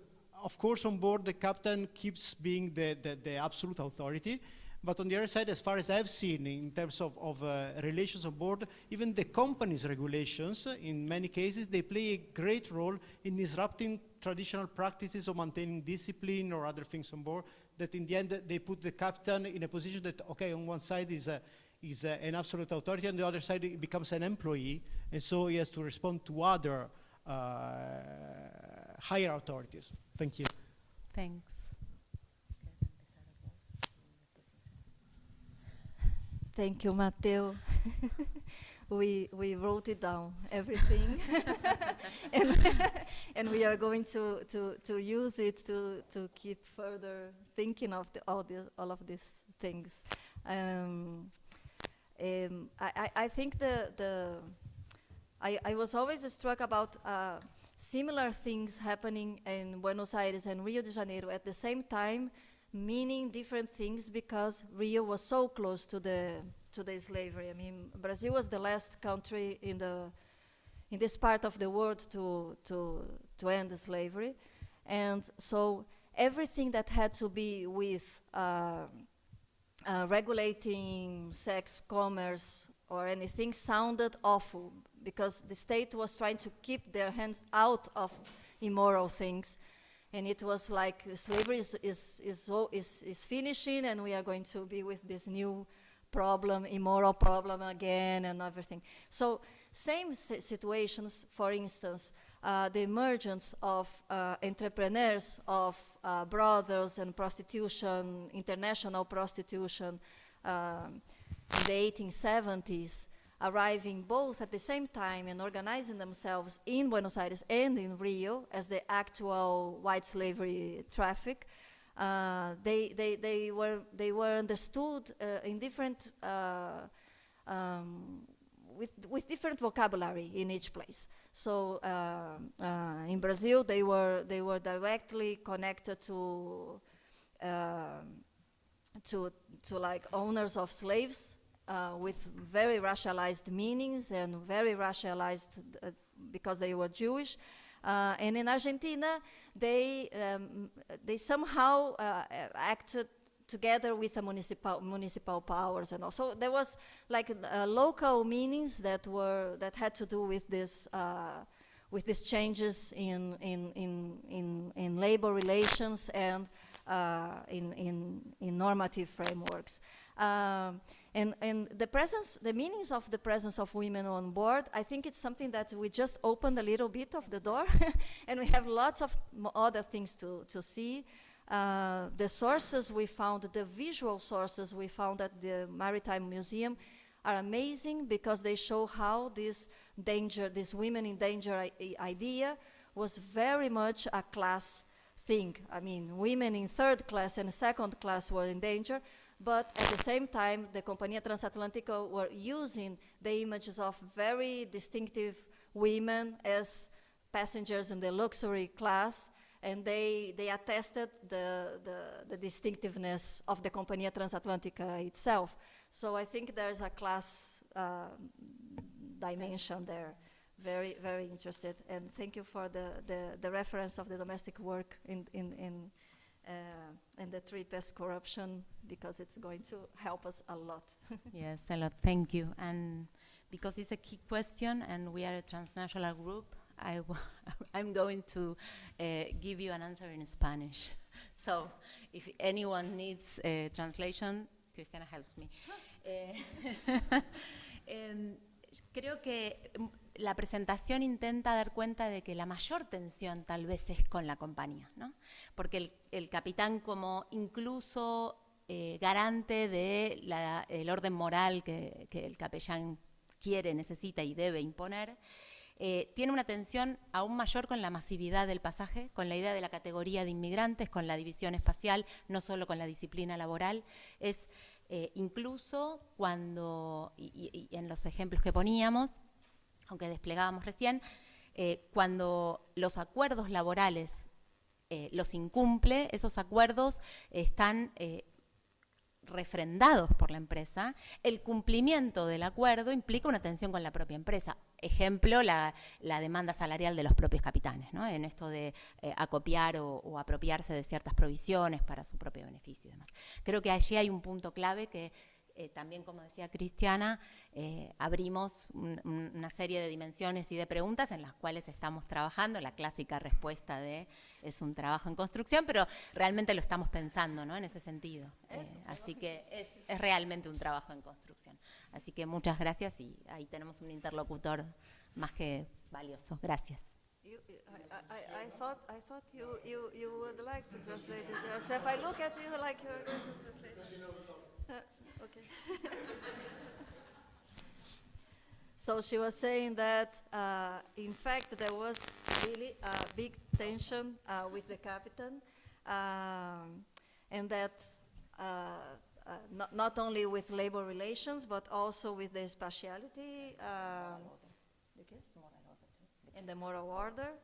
of course on board the captain keeps being the absolute authority, but on the other side, as far as I've seen in terms of relations on board, even the company's regulations, in many cases, they play a great role in disrupting traditional practices of maintaining discipline or other things on board, that in the end, they put the captain in a position that, okay, on one side is an absolute authority, on the other side, it becomes an employee, and so he has to respond to other higher authorities. Thank you. Thanks. Thank you, Matteo. we wrote it down, everything, and we are going to use it to keep further thinking of all of these things. I think I was always struck about similar things happening in Buenos Aires and Rio de Janeiro at the same time, meaning different things because Rio was so close to the slavery. I mean, Brazil was the last country in this part of the world to end the slavery, and so everything that had to be with regulating sex, commerce, or anything sounded awful because the state was trying to keep their hands out of immoral things. And it was like slavery is finishing, and we are going to be with this new problem, immoral problem again, and everything. So same situations, for instance, the emergence of entrepreneurs, of brothels and prostitution, international prostitution in the 1870s, arriving both at the same time and organizing themselves in Buenos Aires and in Rio as the actual white slavery traffic. They were understood in different with different vocabulary in each place. So in Brazil, they were directly connected to like owners of slaves. With very racialized meanings and very racialized because they were Jewish. And in Argentina, they somehow acted together with the municipal powers and all. So there was like local meanings that had to do with these changes in labor relations and in normative frameworks. And the meanings of the presence of women on board, I think it's something that we just opened a little bit of the door, and we have lots of other things to see. The sources we found, the visual sources we found at the Maritime Museum are amazing because they show how this women in danger idea was very much a class thing. I mean, women in third class and second class were in danger, but at the same time, the Companhia Transatlântica were using the images of very distinctive women as passengers in the luxury class and they attested the distinctiveness of the Companhia Transatlântica itself. So I think there's a class dimension there. Very, very interested, and thank you for the reference of the domestic work in the trip as corruption, because it's going to help us a lot. Yes, a lot. Thank you. And because it's a key question, and we are a transnational group, I'm going to give you an answer in Spanish. So, if anyone needs a translation, Cristiana helps me. Creo que la presentación intenta dar cuenta de que la mayor tensión tal vez es con la compañía, ¿no? Porque el capitán, como incluso garante del orden moral que el capellán quiere, necesita y debe imponer, tiene una tensión aún mayor con la masividad del pasaje, con la idea de la categoría de inmigrantes, con la división espacial, no solo con la disciplina laboral. Es incluso cuando, y en los ejemplos que poníamos, aunque desplegábamos recién, cuando los acuerdos laborales los incumple, esos acuerdos están refrendados por la empresa. El cumplimiento del acuerdo implica una tensión con la propia empresa. Ejemplo, la demanda salarial de los propios capitanes, ¿no? En esto de acopiar o apropiarse de ciertas provisiones para su propio beneficio y demás. Creo que allí hay un punto clave que también, como decía Cristiana, abrimos una serie de dimensiones y de preguntas en las cuales estamos trabajando. La clásica respuesta de es un trabajo en construcción, pero realmente lo estamos pensando, ¿no? En ese sentido. Así que es realmente un trabajo en construcción. Así que muchas gracias, y ahí tenemos un interlocutor más que valioso. Gracias. I thought you would like to translate it yourself. I look at you like you're going to translate it. Okay. So she was saying that, in fact, there was really a big tension with the captain, and that not only with labor relations, but also with the spatiality and the moral order.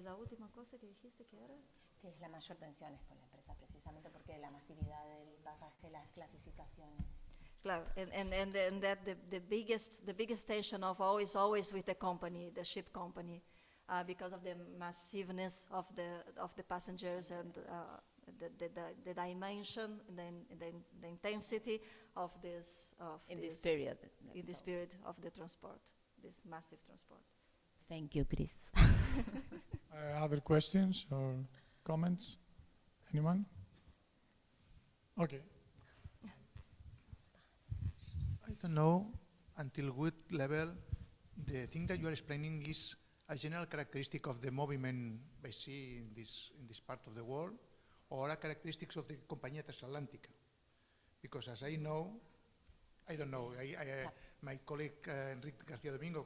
La última cosa que dijiste que era? Que es la mayor tensión es con la empresa, precisamente porque la masividad del pasaje, las clasificaciones. Claro, and that the biggest tension of always with the company, the ship company, because of the massiveness of the passengers and the dimension, the intensity of this period of the transport, this massive transport. Thank you, Chris. Other questions or comments? Anyone? Okay. I don't know until what level the thing that you are explaining is a general characteristic of the movement by sea in this part of the world, or a characteristics of the Compañía Transatlántica. Because as I know, I don't know, my colleague Enrique García Domingo,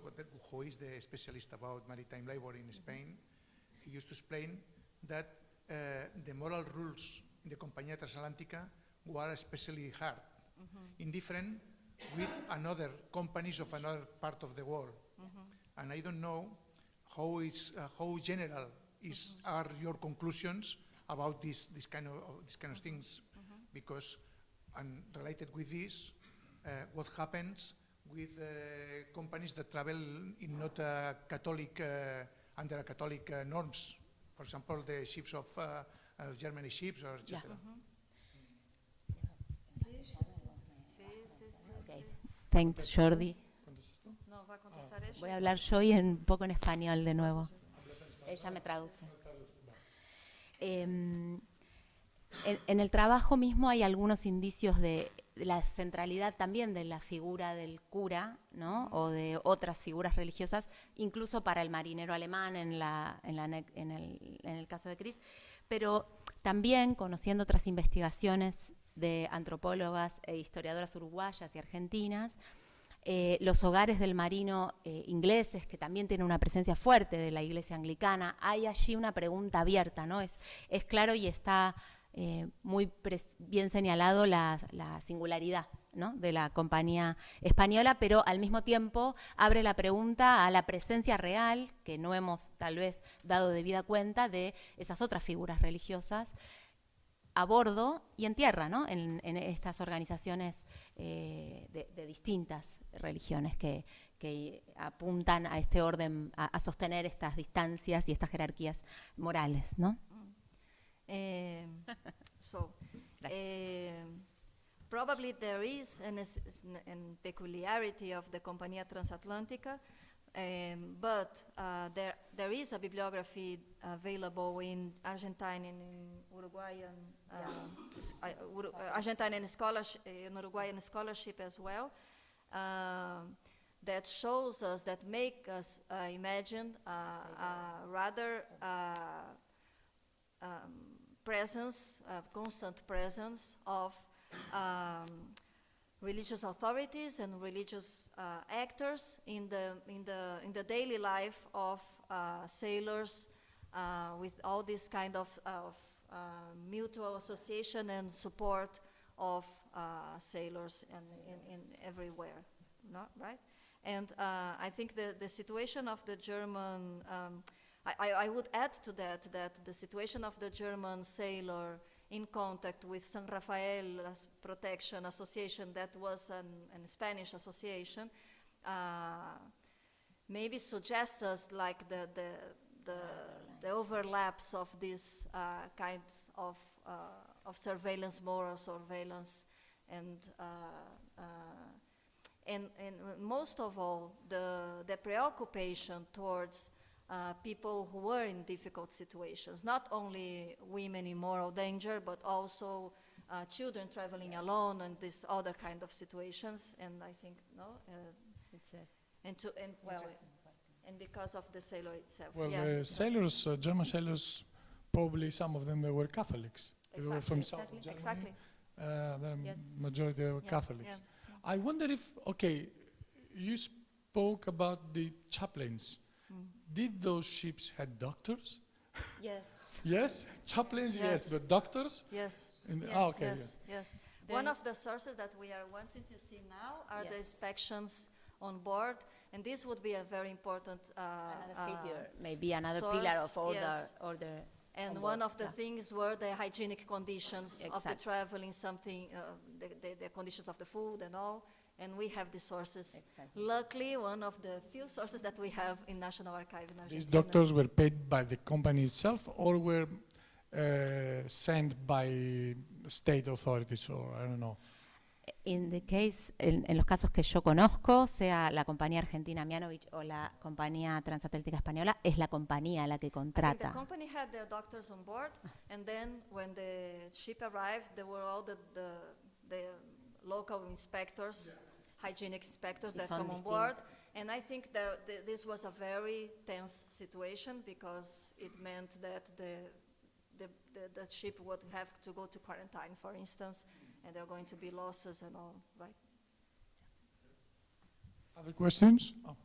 who is the specialist about maritime labor in Spain, he used to explain that the moral rules in the Compañía Transatlántica were especially hard, indifferent with another companies of another part of the world. And I don't know how general are your conclusions about this kind of things, because, and related with this, what happens with companies that travel in not a Catholic under a Catholic norms, for example, the ships of Germany ships or etc. Okay. Thanks, Jordi. No, va a contestar ella. Voy a hablar yo y un poco en español de nuevo. Ella me traduce. En el trabajo mismo hay algunos indicios de la centralidad también de la figura del cura, ¿no? O de otras figuras religiosas, incluso para el marinero alemán en el caso de Chris, pero también conociendo otras investigaciones de antropólogas e historiadoras uruguayas y argentinas, los hogares del marino ingleses, que también tienen una presencia fuerte de la iglesia anglicana, hay allí una pregunta abierta, ¿no? Es claro y está muy bien señalado la singularidad ¿no?, de la compañía española, pero al mismo tiempo abre la pregunta a la presencia real, que no hemos tal vez dado debida cuenta, de esas otras figuras religiosas a bordo y en tierra, ¿no?, en estas organizaciones de distintas religiones que apuntan a este orden, a sostener estas distancias y estas jerarquías morales, ¿no? Probably there is a peculiarity of the Compañía Transatlántica, but there is a bibliography available in Argentine and in Uruguayan, Argentine and Uruguayan scholarship as well, that shows us, that make us imagine rather constant presence of religious authorities and religious actors in the daily life of sailors, with all this kind of mutual association and support of sailors in everywhere, no? Right? And I think the situation of the German, I would add to that the situation of the German sailor in contact with San Rafael Protection Association, that was a Spanish association, maybe suggests us like the overlaps of these kinds of surveillance, moral surveillance, and most of all, the preoccupation towards people who were in difficult situations, not only women in moral danger, but also children traveling alone and this other kind of situations. And I think, and because of the sailor itself. Well, the sailors, German sailors, probably some of them they were Catholics. They were from south of Germany. Exactly. The majority were Catholics. Yeah. I wonder if, okay, you spoke about the chaplains. Did those ships had doctors? Yes. Yes? Chaplains, yes, but doctors? Yes. Okay. Yes. One of the sources that we are wanting to see now are the inspections on board, and this would be a very important another figure, maybe another source, pillar of order. yes. order And on one board, of the things were the hygienic conditions of the Exactly. traveling, something, the conditions of the food and all. And we have the sources. Exactly. Luckily, one of the few sources that we have in National Archive in Argentina. These doctors were paid by the company itself or were sent by state authorities or I don't know? In the case, en los casos que yo conozco, sea la compañía argentina Mianovich o la compañía transatlántica española, es la compañía la que I think the contrata. company had their doctors on board, and then when the ship arrived, there were all the local inspectors, hygienic inspectors that Son come on board. And I think that this was a very tense situation because it meant that the ship would have to go to quarantine, for instance, and there are going to be losses and all, right? Other questions? Oh.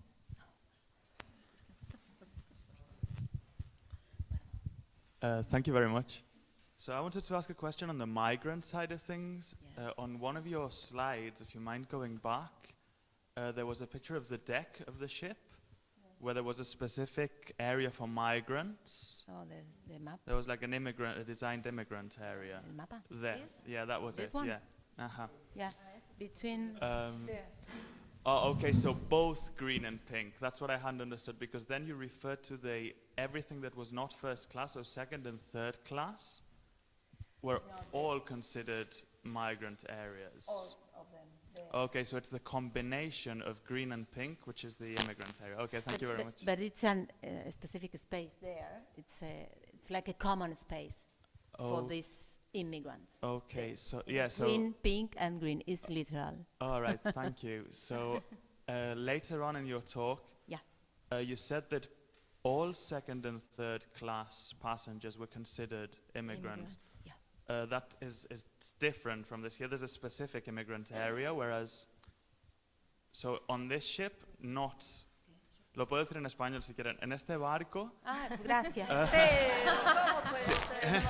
Thank you very much. So I wanted to ask a question on the migrant side of things. Yeah. On one of your slides, if you mind going back, there was a picture of the deck of the ship where there was a specific area for migrants. So there's the map, There was like a designed immigrant area el mapa. there. This? Yeah, that was This it. one? Yeah. Uh-huh. Yeah, between Oh, okay, so both green and pink. That's what I hadn't understood, because then you referred to everything that was not first class, or second and third class, were all considered migrant areas. all of them. Okay, so it's the combination of green and pink, which is the immigrant area. Okay, thank you very much. But it's a specific space there. It's like a common space for Oh, these immigrants. okay, there. so yeah, so Green, pink, and green is literal. all right, thank you. So later on in your talk, Yeah. you said that all second and third class passengers were considered immigrants. Yeah. That is different from this. Here there's a specific immigrant area, whereas, so on this ship, not, lo puedo decir en español si quieren, en este barco, Ah, gracias. ¿Cómo puede ser?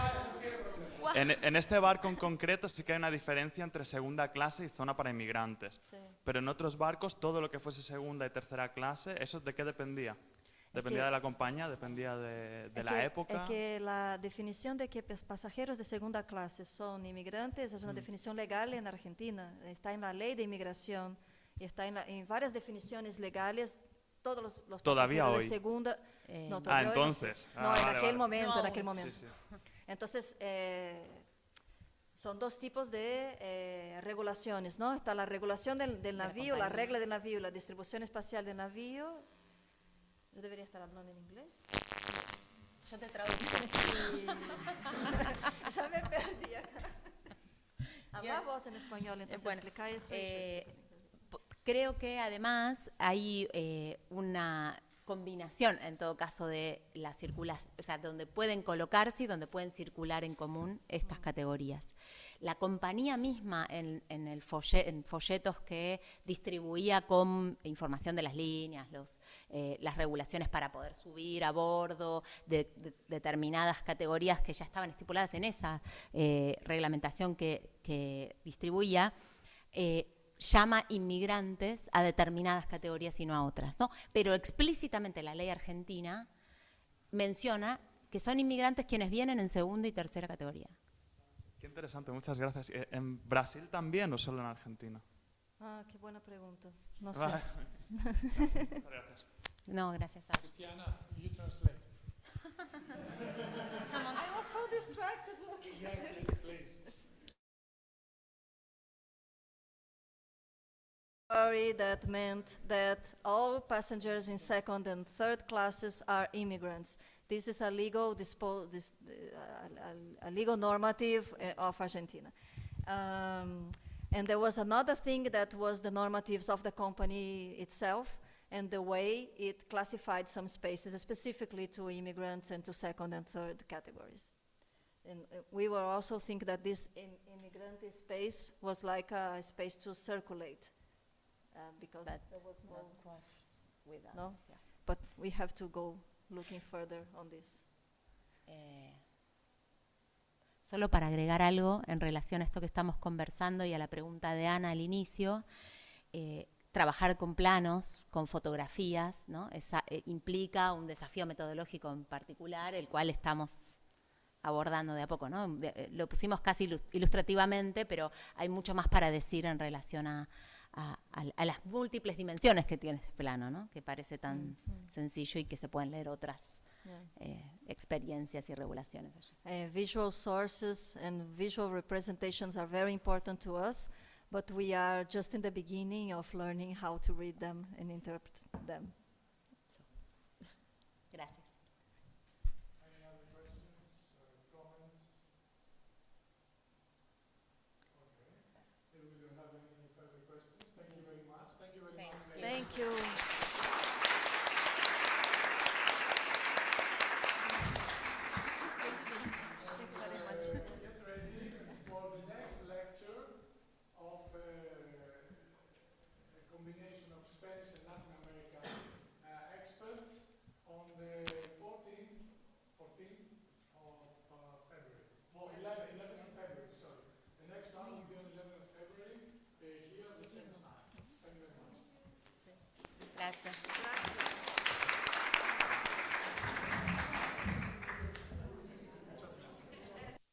En este barco en concreto sí que hay una diferencia entre segunda clase y zona para inmigrantes. Sí. Pero en otros barcos todo lo que fuese segunda y tercera clase, ¿eso de qué dependía? ¿Dependía de la compañía? ¿Dependía de la época? Es que la definición de que pasajeros de segunda clase son inmigrantes es una definición legal en Argentina. Está en la ley de inmigración y está en varias definiciones legales. Todos los Todavía pasajeros hoy. de segunda... no, todavía hoy entonces. No, Ah, en vale, aquel vale. momento, No. en aquel momento. Sí, sí. Entonces, son dos tipos de regulaciones, ¿no? Está la regulación del navío, la regla del navío, la distribución espacial del navío. Yo debería estar hablando en inglés. Yo te traduzco. Ya me perdí acá. Habla Yes. vos en español, entonces Bueno, explica eso. creo que además hay una combinación, en todo caso, de la circulación, o sea, donde pueden colocarse y donde pueden circular en común estas categorías. La compañía misma en folletos que distribuía con información de las líneas, las regulaciones para poder subir a bordo de determinadas categorías que ya estaban estipuladas en esa reglamentación que distribuía, llama inmigrantes a determinadas categorías y no a otras, ¿no? Pero explícitamente la ley argentina menciona que son inmigrantes quienes vienen en segunda y tercera categoría. Qué interesante, muchas gracias. ¿En Brasil también o solo en Argentina? Ah, qué buena pregunta. No sé. Vale. Muchas gracias. No, gracias a Cristiana, you translate. I was so distracted looking at it. Yes, please. That meant that all passengers in second and third classes are immigrants. This is a legal a legal normative of Argentina. And there was another thing that was the normatives of the company itself and the way it classified some spaces specifically to immigrants and to second and third categories. And we were also think that this immigrant space was like a space to circulate. Because there was no crush with us. No? But we have to go looking further on this. Solo para agregar algo en relación a esto que estamos conversando y a la pregunta de Ana al inicio, trabajar con planos, con fotografías, ¿no? Implica un desafío metodológico en particular, el cual estamos abordando de a poco, ¿no? Lo pusimos casi ilustrativamente, pero hay mucho más para decir en relación a las múltiples dimensiones que tiene este plano, ¿no? Que parece tan sencillo y que se pueden leer otras experiencias y regulaciones allí. Visual sources and visual representations are very important to us, but we are just in the beginning of learning how to read them and interpret them. Gracias. Any other questions or comments? Okay. If we don't have any further questions, thank you very much. Thank you very much. ladies. Thank you. Get ready for the next lecture of a combination of Spanish and Latin American experts on the 14th of February. Oh, 11th of February, sorry. The next one will be on 11th of February here at the same time. Thank you very much. Gracias. Gracias.